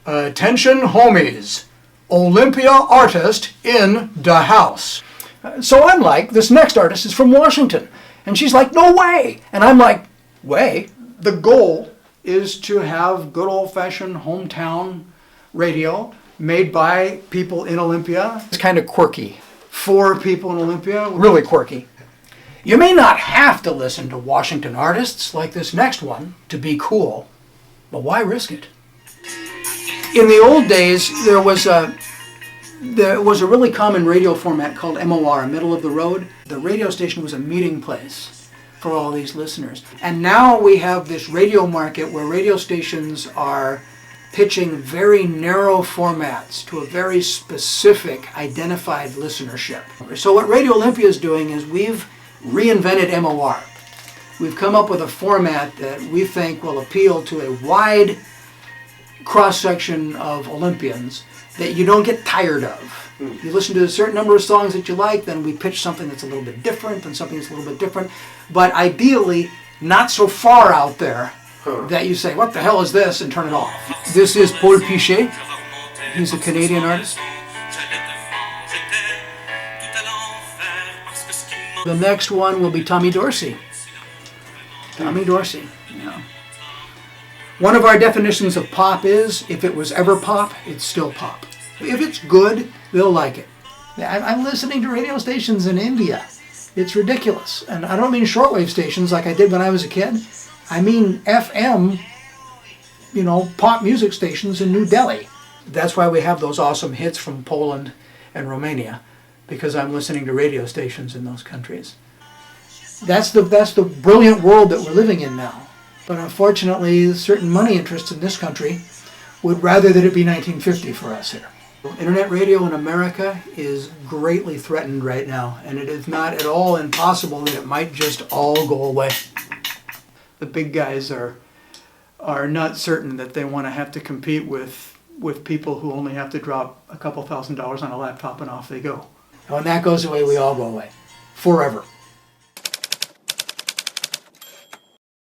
Attention homies, Olympia artist in the house. So I'm like, this next artist is from Washington. And she's like, no way. And I'm like, way? The goal is to have good old-fashioned hometown radio made by people in Olympia. It's kind of quirky. For people in Olympia. Really quirky. You may not have to listen to Washington artists like this next one to be cool, but why risk it? In the old days, there was a really common radio format called MOR, middle of the road. The radio station was a meeting place for all these listeners. And now we have this radio market where radio stations are pitching very narrow formats to a very specific identified listenership. So what Radio Olympia is doing is we've reinvented MOR. We've come up with a format that we think will appeal to a wide cross-section of Olympians that you don't get tired of. You listen to a certain number of songs that you like, then we pitch something that's a little bit different and something that's a little bit different, but ideally not so far out there that you say, what the hell is this, and turn it off. This is Paul Pichet. He's a Canadian artist. The next one will be Tommy Dorsey. Tommy Dorsey, yeah. One of our definitions of pop is, if it was ever pop, it's still pop. If it's good, they'll like it. I'm listening to radio stations in India. It's ridiculous. And I don't mean shortwave stations like I did when I was a kid. I mean FM, pop music stations in New Delhi. That's why we have those awesome hits from Poland and Romania, because I'm listening to radio stations in those countries. That's the brilliant world that we're living in now. But unfortunately, certain money interests in this country would rather that it be 1950 for us here. Internet radio in America is greatly threatened right now, and it is not at all impossible that it might just all go away. The big guys are not certain that they want to have to compete with people who only have to drop a couple $1,000s on a laptop and off they go. When that goes away, we all go away. Forever.